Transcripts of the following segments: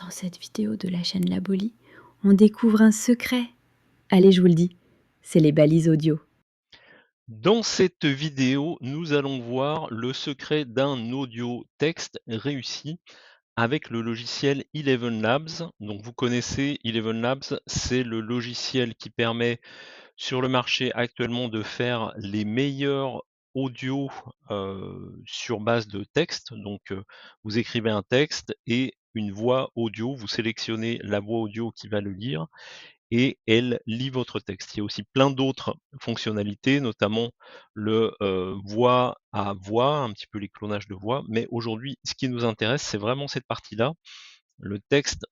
Dans cette vidéo de la chaîne Laboli, on découvre un secret. Allez, je vous le dis, c'est les balises audio. Dans cette vidéo, nous allons voir le secret d'un audio texte réussi avec le logiciel Eleven Labs. Donc vous connaissez Eleven Labs, c'est le logiciel qui permet sur le marché actuellement de faire les meilleurs audios sur base de texte. Donc vous écrivez un texte et une voix audio, vous sélectionnez la voix audio qui va le lire et elle lit votre texte. Il y a aussi plein d'autres fonctionnalités, notamment le voix à voix, un petit peu les clonages de voix. Mais aujourd'hui, ce qui nous intéresse, c'est vraiment cette partie-là, le texte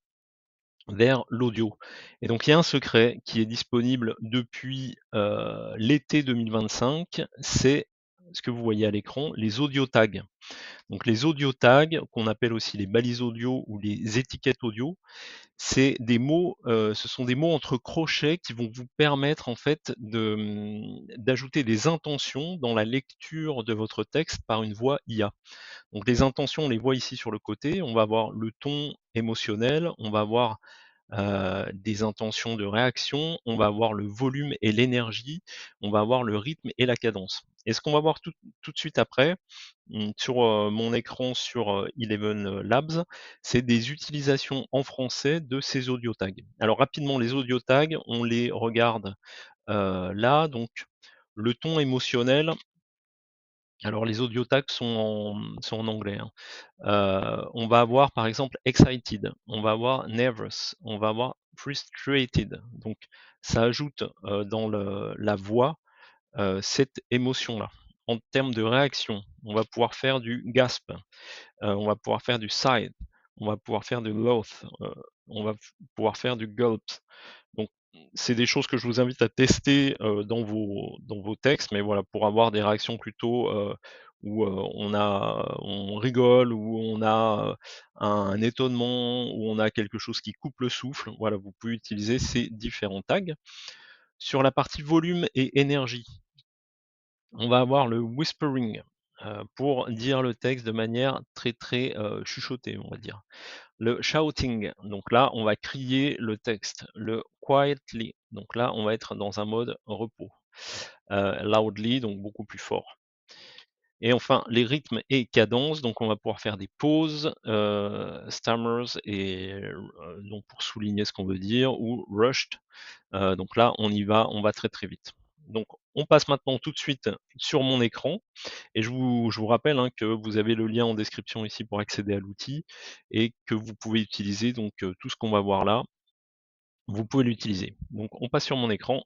vers l'audio. Et donc il y a un secret qui est disponible depuis l'été 2025, c'est ce que vous voyez à l'écran, les audio tags. Donc les audio tags, qu'on appelle aussi les balises audio ou les étiquettes audio, c'est des mots, ce sont des mots entre crochets qui vont vous permettre en fait de, d'ajouter des intentions dans la lecture de votre texte par une voix IA. Donc les intentions, on les voit ici sur le côté, on va avoir le ton émotionnel, on va avoir des intentions de réaction, on va avoir le volume et l'énergie, on va avoir le rythme et la cadence. Et ce qu'on va voir tout de suite après, sur mon écran sur Eleven Labs, c'est des utilisations en français de ces audio tags. Alors rapidement, les audio tags, on les regarde là, donc le ton émotionnel. Alors les audio tags sont en anglais, hein. On va avoir par exemple excited, on va avoir nervous, on va avoir frustrated. Donc ça ajoute dans la voix cette émotion-là. En termes de réaction, on va pouvoir faire du gasp, on va pouvoir faire du sigh, on va pouvoir faire du loath, on va pouvoir faire du gulp. Donc c'est des choses que je vous invite à tester dans vos textes, mais voilà, pour avoir des réactions plutôt où on rigole, où on a un étonnement, où on a quelque chose qui coupe le souffle. Voilà, vous pouvez utiliser ces différents tags. Sur la partie volume et énergie, on va avoir le whispering pour dire le texte de manière très chuchotée, on va dire. Le shouting, donc là, on va crier le texte. Le quietly, donc là, on va être dans un mode repos. Loudly, donc beaucoup plus fort. Et enfin, les rythmes et cadences, donc on va pouvoir faire des pauses, stammers, et donc pour souligner ce qu'on veut dire, ou rushed. Donc là, on va très vite. Donc on passe maintenant tout de suite sur mon écran. Et je vous rappelle hein, que vous avez le lien en description ici pour accéder à l'outil et que vous pouvez utiliser donc tout ce qu'on va voir là, vous pouvez l'utiliser. Donc on passe sur mon écran.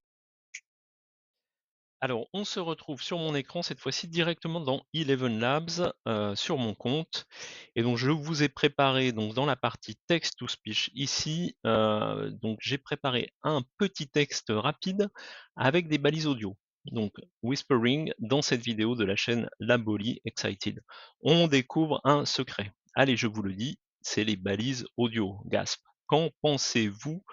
Alors on se retrouve sur mon écran cette fois-ci directement dans Eleven Labs sur mon compte. Et donc je vous ai préparé donc dans la partie text to speech ici, donc j'ai préparé un petit texte rapide avec des balises audio. Donc whispering dans cette vidéo de la chaîne Laboli Excited. On découvre un secret. Allez, je vous le dis, c'est les balises audio. Gasp. Qu'en pensez-vous?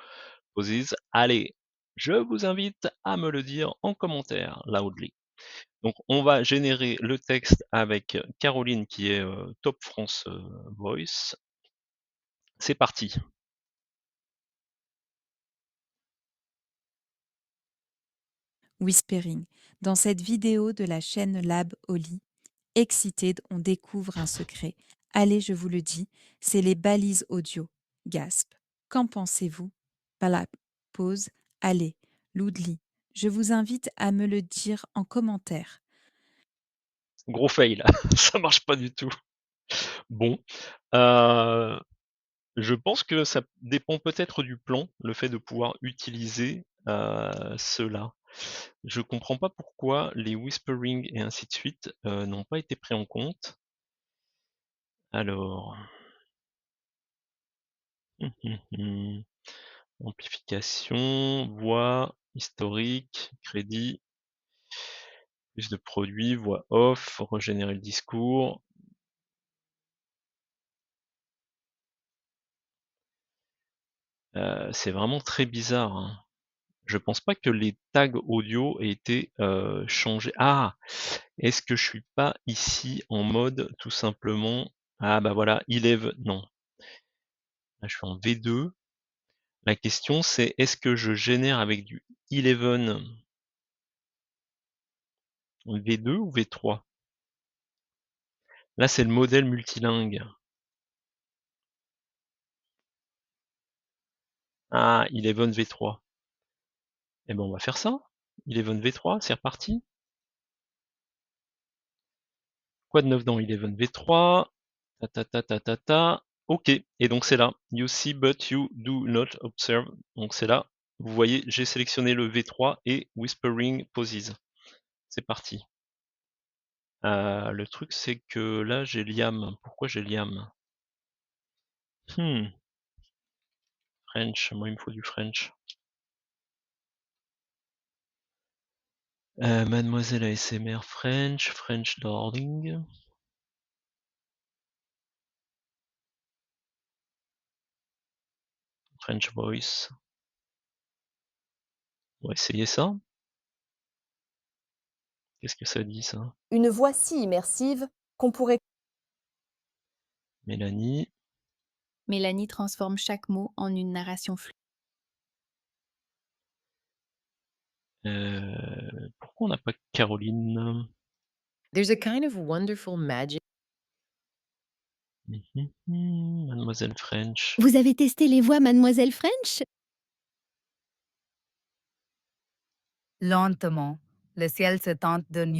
Posez. Allez, je vous invite à me le dire en commentaire loudly. Donc on va générer le texte avec Caroline qui est Top France Voice. C'est parti. Whispering. Dans cette vidéo de la chaîne Lab Oli, Excited, on découvre un secret. Allez, je vous le dis, c'est les balises audio. Gasp. Qu'en pensez-vous? Palap. Pause. Allez. Loudly. Je vous invite à me le dire en commentaire. Gros fail, ça marche pas du tout. Bon, euh, je pense que ça dépend peut-être du plan, le fait de pouvoir utiliser cela. Je comprends pas pourquoi les whispering et ainsi de suite n'ont pas été pris en compte. Alors, amplification, voix, historique, crédit, plus de produits, voix off, régénérer le discours. C'est vraiment très bizarre, hein. Je pense pas que les tags audio aient été changés. Ah! Est-ce que je suis pas ici en mode tout simplement, ah bah voilà, non. Là, je suis en V2. La question, c'est est-ce que je génère avec du 11 V2 ou V3? Là, c'est le modèle multilingue. Ah, 11 V3. Eh ben, on va faire ça. 11 V3, c'est reparti. Quoi de neuf dans 11 V3? Ta ta ta ta ta ta. OK, et donc c'est là. You see but you do not observe. Donc c'est là. Vous voyez, j'ai sélectionné le V3 et Whispering Pauses. C'est parti. Le truc, c'est que là, j'ai Liam. Pourquoi j'ai Liam? French, moi il me faut du French. Mademoiselle ASMR French, French Darling. French Voice. On va essayer ça. Qu'est-ce que ça dit ça? Une voix si immersive qu'on pourrait Mélanie. Mélanie transforme chaque mot en une narration fluide. Pourquoi on n'a pas Caroline? There's a kind of wonderful magic. Mademoiselle French. Vous avez testé les voix Mademoiselle French? Lentement, le ciel se tente de nuit.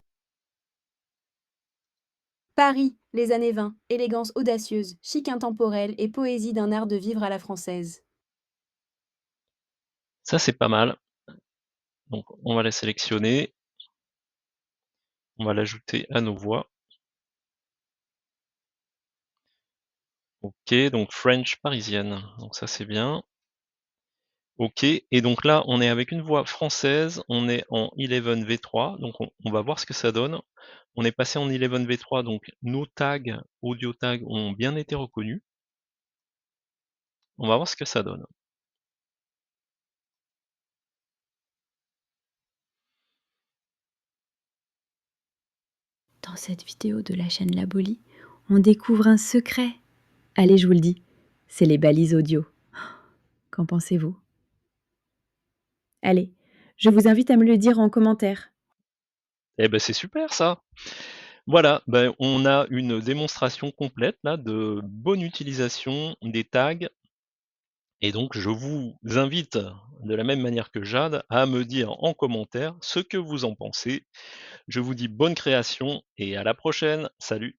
Paris, les années 20, élégance audacieuse, chic intemporel et poésie d'un art de vivre à la française. Ça, c'est pas mal. Donc, on va la sélectionner. On va l'ajouter à nos voix. OK, donc French parisienne. Donc ça, c'est bien. OK, et donc là, on est avec une voix française, on est en 11 V3, donc on va voir ce que ça donne. On est passé en 11 V3, donc nos tags, audio tags ont bien été reconnus. On va voir ce que ça donne. Dans cette vidéo de la chaîne Laboli, on découvre un secret. Allez, je vous le dis, c'est les balises audio. Qu'en pensez-vous? Allez, je vous invite à me le dire en commentaire. Eh ben c'est super ça! Voilà, ben, on a une démonstration complète là de bonne utilisation des tags et donc je vous invite, de la même manière que Jade, à me dire en commentaire ce que vous en pensez. Je vous dis bonne création et à la prochaine. Salut!